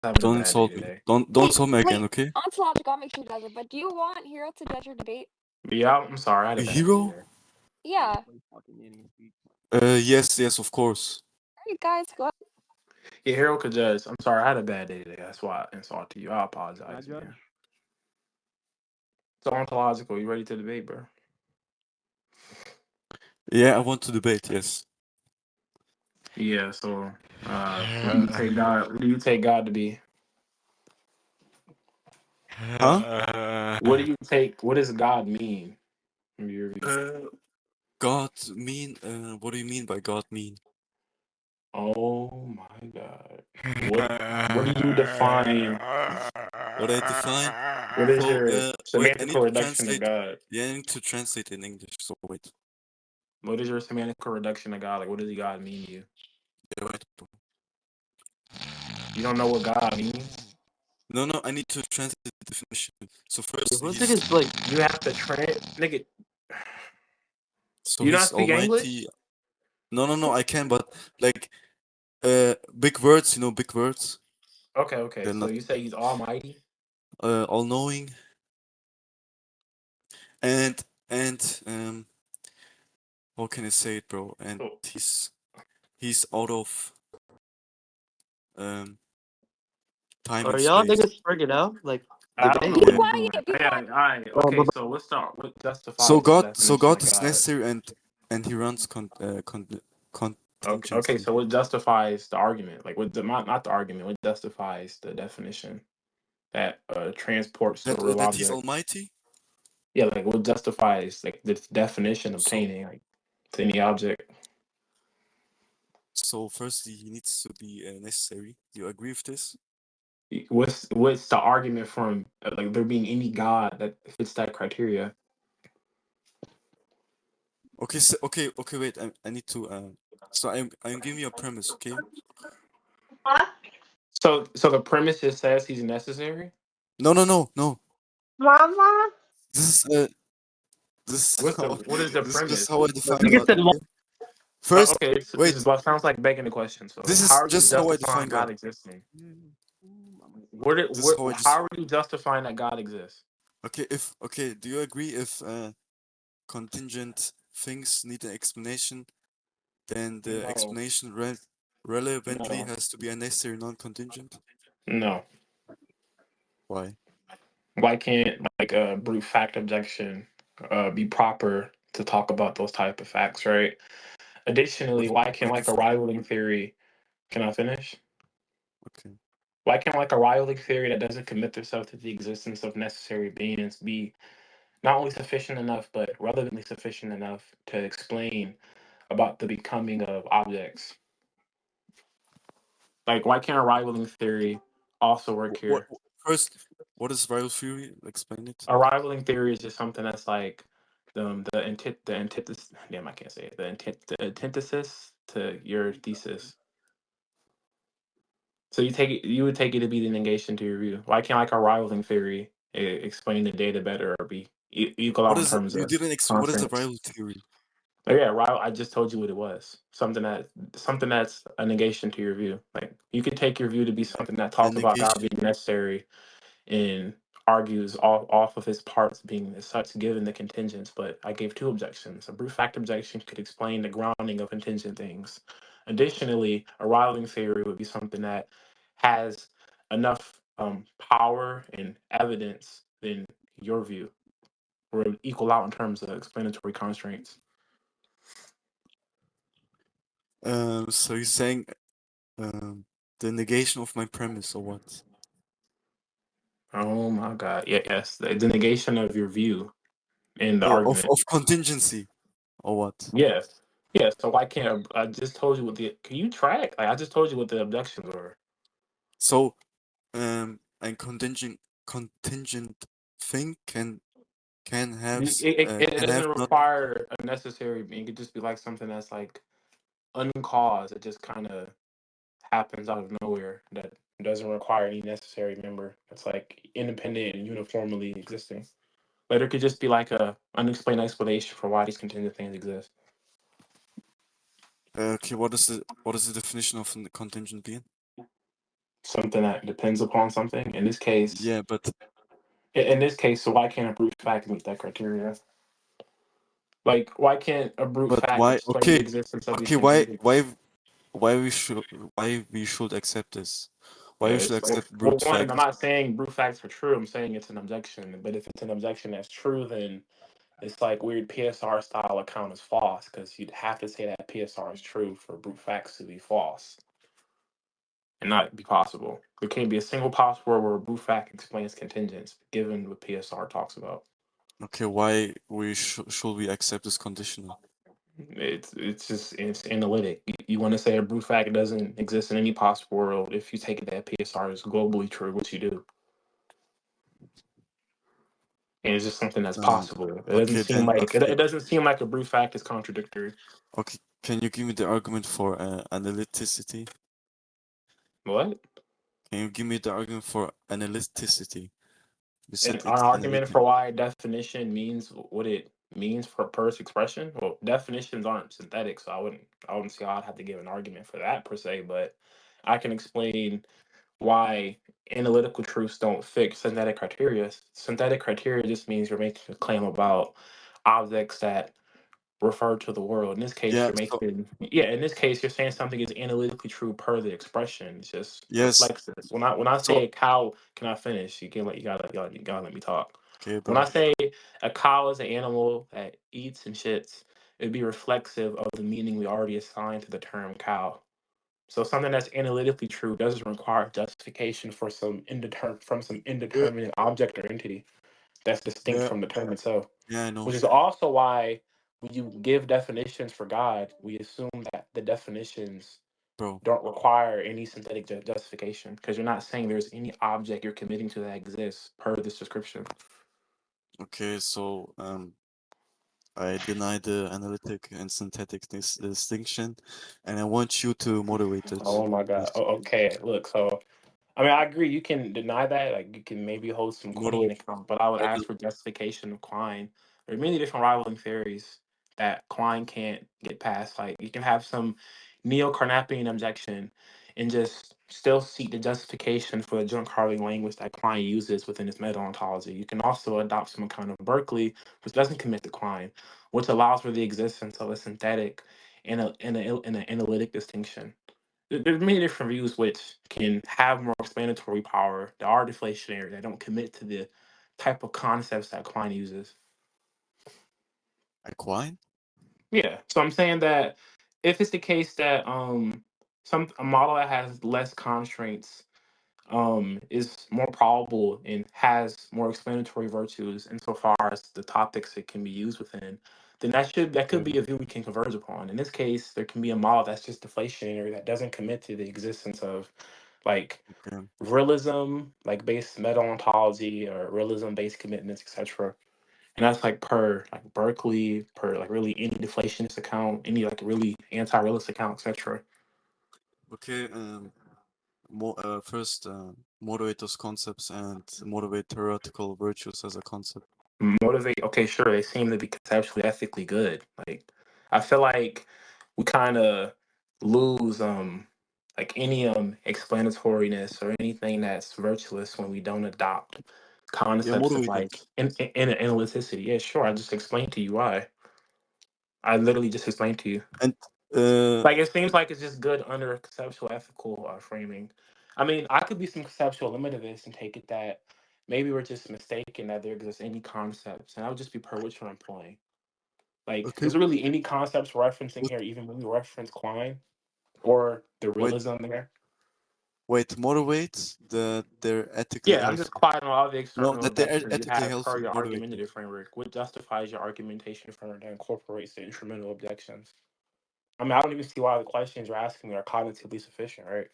having a Don't bad day insult me. today. Don't insult me again, okay? Ontological, I'll make sure he does it. But do you want Hero to judge your debate? Yeah, I'm sorry. I had a A bad hero? day there. Yeah. Yes, of course. Alright, guys, go ahead. Yeah, Harold could judge. I'm sorry. I had a bad day today. That's why I insulted you. I apologize, man. So ontological, you ready to debate, bro? Yeah, I want to debate. Yes. Yeah. So, what do you take God? What do you take God to be? Huh? What do you take? What does God mean? In your view? God mean? What do you mean by God mean? Oh my God! What do you define? What I define? What is So, your wait, I need semantical to reduction of translate. God? Yeah, I need to translate in English. So wait. What is your semantical reduction of God? Like, what does God mean to you? Yeah, wait. You don't know what God means? No, I need to translate the definition. So first, One second, like, You have to nigga. so You not he's speak almighty. English? No, I can, but like, big words, big words. Okay. They're So not you say he's almighty? all-knowing, and how can I say it, bro? And Oh. he's out of um time are and y'all space. niggas friggin' out? Like, I don't know debate? what Be he's quiet, doing. be Yeah, quiet. all right. Okay, so let's start. What So justifies the definition God of is God? necessary, and he runs Okay, contingency. so what justifies the argument? Like, not the argument. What justifies the definition that transports a real That he's object? almighty. Yeah, like what justifies like the definition So obtaining like to any object? firstly, he needs to be necessary. You agree with this? What's the argument from like there being any God that fits that criteria? Okay, okay. Wait, I need to. So I'm giving you a premise, okay? So the premise just says he's necessary. No. Mama? This is this is how What is the this is just premise? how I define Nigga God. said, Okay? First, Okay, this wait. is what sounds like begging the question. So This how is are you just how I define justifying God God. existing? This is how I just. How are you justifying that God exists? Okay, do you agree if contingent things need an explanation, then the No, explanation relevantly no, has to be a necessary non-contingent? no. Why? Why can't like a brute fact objection be proper to talk about those type of facts, right? Additionally, why can't Like like if a rivaling theory? Can I finish? okay. Why can't like a rivaling theory that doesn't commit itself to the existence of necessary beings be not only sufficient enough, but relevantly sufficient enough to explain about the becoming of objects? Like, why can't a rivaling theory also work What here? first? What is viral theory? Explain it. A rivaling theory is just something that's like the antithesis. Damn, I can't say it. The antithesis to your thesis. So you would take it to be the negation to your view. Why can't like a rivaling theory explain the data better or be equal What out in is it? terms You of didn't what is the constraints? viral theory? Oh, yeah, I just told you what it was. Something that's a negation to your view. Like you could take your view to be something that A talks about God negation. being necessary and argues off of his parts being as such given the contingents. But I gave two objections. A brute fact objection could explain the grounding of contingent things. Additionally, a rivaling theory would be something that has enough power and evidence in your view, or it would equal out in terms of explanatory constraints. So you're saying um the negation of my premise or what? Oh my God! Yeah, yes, the negation of your view in the Of argument. contingency or what? Yes. Yeah, so why can't I just told you what the can you track? Like I just told you what the objections were. So and contingent thing can have It can have doesn't not. require a necessary being. It could just be like something that's like uncaused. It just kind of happens out of nowhere that doesn't require any necessary member. It's like independent and uniformly existing. But there could just be like a unexplained explanation for why these contingent things exist. Okay, what is the definition of a contingent being? something that depends upon something. In this case, Yeah, but so why can't a brute fact meet that criteria? Like, why can't a brute fact why? explain the Okay, existence of these okay. Why contingents? why why we should accept this? Why Yeah, we should it's accept well, brute one. I'm fact? not saying brute facts are true. I'm saying it's an objection. But if it's an objection that's true, then it's like weird PSR style account is false because you'd have to say that PSR is true for brute facts to be false and not be possible. There can't be a single possible world where a brute fact explains contingents, given what PSR talks about. Okay, why we should we accept this conditional? It's analytic. You want to say a brute fact doesn't exist in any possible world if you take it that PSR is globally true, which you do. And it's just something that's possible. It doesn't Okay seem then. like Okay, it doesn't seem like a brute fact is contradictory. okay. Can you give me the argument for analyticity? What? Can you give me the argument for analyticity? You An said it's argument analytic. for why a definition means what it means for per expression. Well, definitions aren't synthetic, so I wouldn't see how I'd have to give an argument for that per se, but I can explain why analytical truths don't fit synthetic criteria. Synthetic criteria just means you're making a claim about objects that refer to the world. In this case, Yeah. you're So making yeah. In this case, you're saying something is analytically true per the expression. It's just yes. reflexive. When I So say a cow, can I finish? You gotta let me talk. okay, When I bro. say a cow is an animal that eats and shits, it'd be reflexive of the meaning we already assigned to the term cow. So something that's analytically true doesn't require justification for some Yeah. indeterminate object or entity that's distinct Yeah. from the term itself. Yeah. I Which know, is also why when you give definitions for God, we assume that the definitions bro. don't require any synthetic justification because you're not saying there's any object you're committing to that exists per this description. Okay. So I deny the analytic and synthetic distinction, and I want you to moderate it. Oh my God. Please Okay. Look, so I mean, I agree. You can deny that. Like, you can maybe hold some Quine moderate. account, but I would I will. ask for justification of Quine. There are many different rivaling theories that Quine can't get past. Like, you can have some neo-Carnapian objection and just still seek the justification for the junk carving language that Quine uses within his meta-ontology. You can also adopt some kind of Berkeley, which doesn't commit to Quine, which allows for the existence of a synthetic and an analytic distinction. There's many different views which can have more explanatory power that are deflationary that don't commit to the type of concepts that Klein uses. Equine? Yeah, so I'm saying that if it's the case that some a model that has less constraints is more probable and has more explanatory virtues insofar as the topics it can be used within, then that could Okay. be a view we can converge upon. In this case, there can be a model that's just deflationary that doesn't commit to the existence of like Okay. realism, like based meta ontology or realism based commitments, etc. And that's like per like Berkeley, per like really any deflationist account, any like really anti-realist account, etc. Okay. First, moderate those concepts and moderate theoretical virtues as a concept. Motivate, okay, sure, they seem to be conceptually ethically good. Like I feel like we kind of lose like any explanatoriness or anything that's virtuous when we don't adopt Yeah, concepts of moderate them. like in analyticity. Yeah, sure, I just explained to you why. I literally just explained to you. And uh, Like it seems like it's just good under a conceptual ethical framing. I mean, I could be some conceptual limitivists and take it that maybe we're just mistaken that there exists any concepts, and that would just be per which we're employing. Like, okay. is there really any concepts we're referencing Wait, here, even when we reference Klein or the wait, realism there? wait. Moderate they're ethically Yeah, I'm just healthy. quiet on all the No, external that they're objections you ethically have per healthy. your Moderate them. argumentative framework. What justifies your argumentation framework that incorporates the instrumental objections? I mean, I don't even see why the questions you're asking me are cognitively sufficient, right?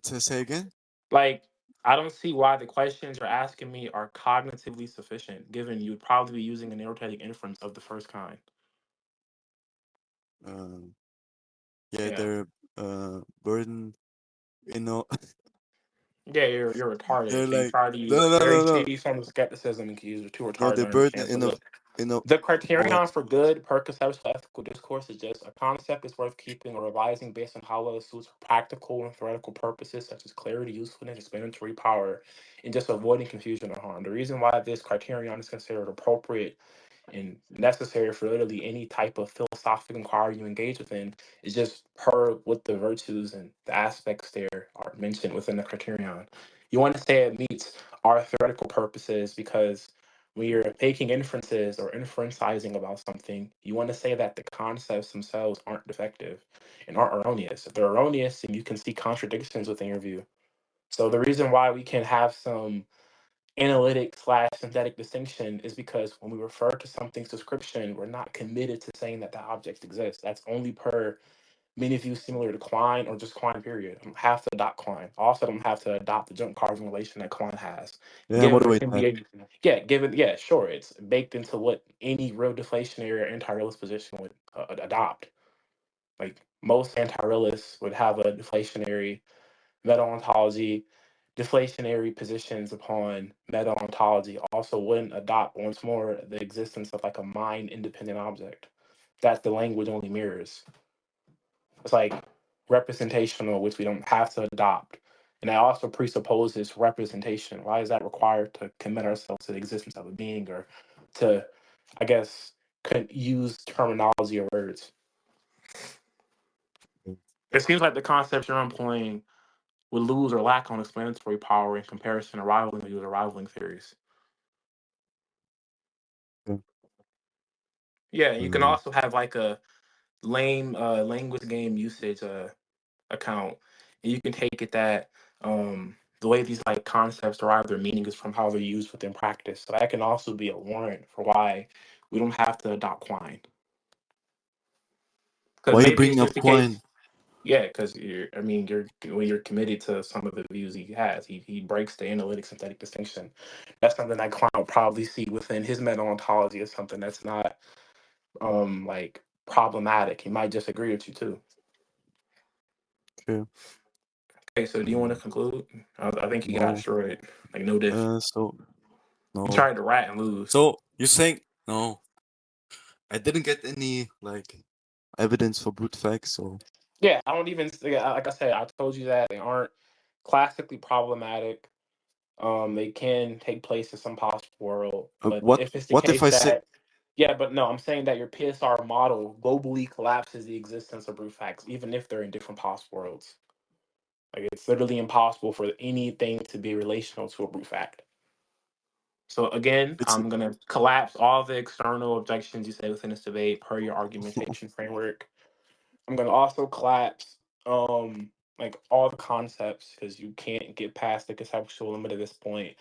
Say again. Like, I don't see why the questions you're asking me are cognitively sufficient, given you would probably be using a neurotic inference of the first kind. Um, yeah, Yeah. they're burden. You know, Yeah, you're retarded they're if you like try to no, use no, no, very no, no. shady forms of skepticism and can use you're too No, retarded to they're burden understand. But look, You know, The what? criterion for good per conceptual ethical discourse is just a concept is worth keeping or revising based on how well it suits practical and theoretical purposes such as clarity, usefulness, explanatory power, and just avoiding confusion or harm. The reason why this criterion is considered appropriate and necessary for literally any type of philosophical inquiry you engage within is just per what the virtues and the aspects there are mentioned within the criterion. You want to say it meets our theoretical purposes because when you're making inferences or inferencizing about something, you want to say that the concepts themselves aren't defective and aren't erroneous. If they're erroneous, then you can see contradictions within your view. So the reason why we can have some analytic slash synthetic distinction is because when we refer to something's description, we're not committed to saying that the object exists. That's only per many views similar to Klein or just Klein period. I don't have to adopt Klein. I also don't have to adopt the jump carving relation that Klein has. Yeah, Given it moderate can that. be yeah, given yeah, sure, it's baked into what any real deflationary or anti-realist position would adopt. Like most anti-realists would have a deflationary meta-ontology, deflationary positions upon meta-ontology also wouldn't adopt once more the existence of like a mind independent object that the language only mirrors. It's like representational, which we don't have to adopt. And that also presupposes representation. Why is that required to commit ourselves to the existence of a being or to, I guess, could use terminology or words? It seems like the concepts you're employing would lose or lack on explanatory power in comparison to rivaling views or rivaling theories. Yeah. Yeah, you can Mm, also have like a lame language game usage account, and you can take it that the way these like concepts derive their meaning is from how they're used within practice. So that can also be a warrant for why we don't have to adopt Quine. Because Why you maybe it's bringing up just the Quine? case. Yeah, because I mean, you're when you're committed to some of the views he has, he breaks the analytic synthetic distinction. That's something that Klein will probably see within his meta ontology as something that's not like problematic. He might disagree with you too. Okay. Okay, so do you want to Mm, conclude? I think he got no. destroyed. Like no diff. So He no. tried to rat and lose. So you're saying no? I didn't get any like evidence for brute facts. So Yeah, I don't even like I said. I told you that they aren't classically problematic. They can take place in some possible world, but what? if it's the What if case I say that yeah, but no, I'm saying that your PSR model globally collapses the existence of brute facts, even if they're in different possible worlds. Like it's literally impossible for anything to be relational to a brute fact. So again, it's I'm gonna collapse all the external objections you say within this debate per your argumentation framework. I'm gonna also collapse like all the concepts because you can't get past the conceptual limit at this point.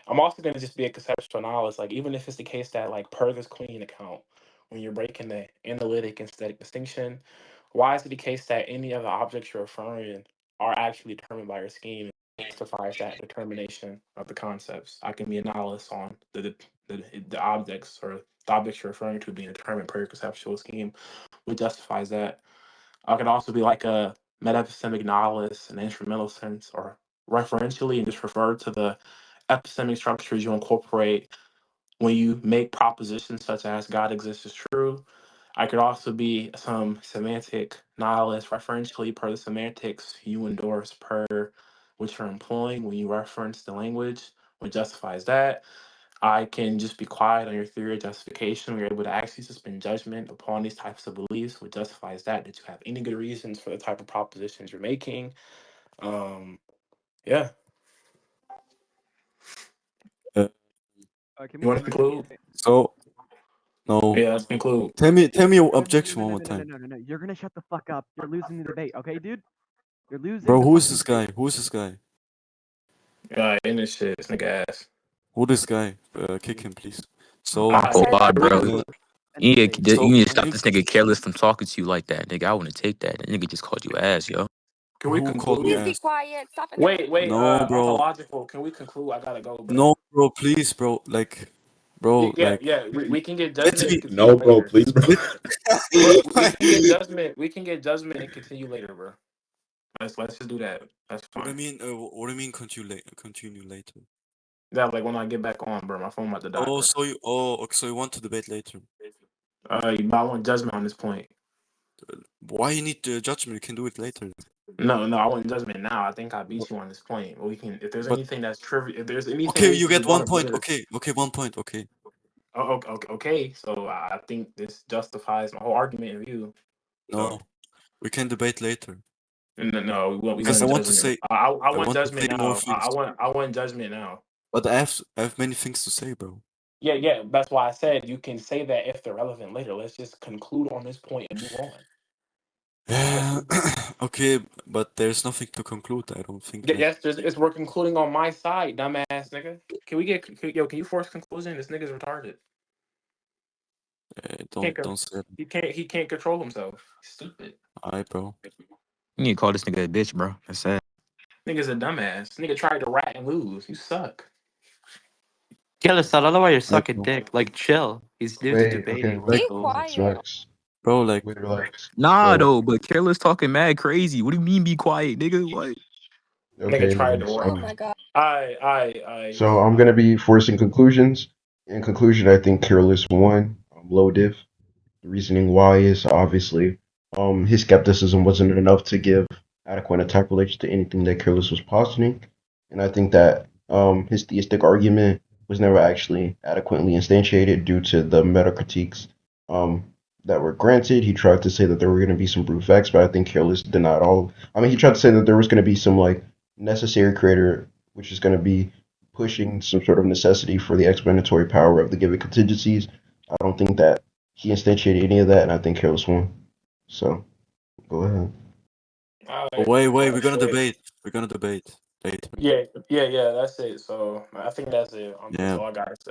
I'm also going to just be a conceptual analyst. Like, even if it's the case that, like, per this Queen account, when you're breaking the analytic and aesthetic distinction, why is it the case that any of the objects you're referring are actually determined by your scheme and justifies that determination of the concepts? I can be an analyst on the objects or the objects you're referring to being determined per your conceptual scheme, which justifies that. I could also be like a metapistemic nihilist in an instrumental sense or referentially and just refer to the epistemic structures you incorporate when you make propositions such as God exists is true. I could also be some semantic nihilist referentially per the semantics you endorse per which you're employing when you reference the language, what justifies that. I can just be quiet on your theory of justification. We're able to actually suspend judgment upon these types of beliefs, which justifies that you have any good reasons for the type of propositions you're making. Yeah. uh, Can You we want to conclude? so no? Yeah, let's conclude. Tell me your No, no, no, objection no, one no, more no, no, no, time, no, no, no. You're gonna shut the fuck up. You're losing the debate, okay, dude? You're losing bro. the Who is fucking this guy? debate. Who is this guy? In this shit, this nigga ass. Who this guy? Kick him, please. Fuck So off. I Oh, said, why, can we bro? conclude? End the debate. You so need to can stop you? this nigga careless from talking to you like that, nigga. I wouldn't take that. That nigga just called you ass, yo. Can we Who called me conclude? Please be ass? quiet. Stop Wait, interrupting wait, him. No, bro. ontological. Can we conclude? I gotta go, bro. No, bro. Please, bro. Like, bro. Yeah, Like, yeah. We can get let judgment and me. continue No, bro, later. please, bro. We can get judgment. We can get judgment and continue later, bro. Let's just do that. That's What I fine. mean? What I mean? Continue later. Yeah, like when I get back on, bro. My phone about to die, Oh, bro. so you want to debate later? But I want judgment on this point. Why you need judgment? You can do it later. No, I want judgment now. I think I beat you on this point. But we can, if there's But anything that's trivial, if there's anything okay, you we get want 1 to point. do, Okay, 1 point. Okay. oh, okay. So I think this justifies my whole argument in view. No, So we can debate later. no, we Because want I want to judgment. say, I I want want to judgment say more now. things. I want judgment now. But I have many things to say, bro. Yeah. That's why I said you can say that if they're relevant later. Let's just conclude on this point and move on. Okay, but there's nothing to conclude. I don't think. Like, Yes, we're concluding on my side, dumbass nigga. Can we get can you force conclusion? This nigga's retarded. don't say that. He can't control himself. He's stupid. Alright, bro. You need to call this nigga a bitch, bro. That's sad. Nigga's a dumbass. Nigga tried to rat and lose. You suck. Careless, I don't know why you're Alright, sucking bro. dick. Like, chill. He's new to Wait, okay, debating. Like, Be let's quiet. relax. bro, like, Wait, relax. Nah, So, though, but Careless talking mad crazy. What do you mean be quiet, nigga? What? Nigga okay, tried to anyways, Oh my god. so I'm gonna be forcing conclusions. In conclusion, I think Careless won. Low diff. The reasoning why is obviously, his skepticism wasn't enough to give adequate attack relation to anything that Careless was positing, and I think that his theistic argument was never actually adequately instantiated due to the meta critiques um that were granted. He tried to say that there were going to be some brute facts, but I think Careless denied all. I mean, he tried to say that there was going to be some like necessary creator, which is going to be pushing some sort of necessity for the explanatory power of the given contingencies. I don't think that he instantiated any of that, and I think Careless won. So, go ahead. wait, we're gonna debate. We're gonna debate later. Yeah. That's it. So I think that's it. That's Yeah. all I gotta say.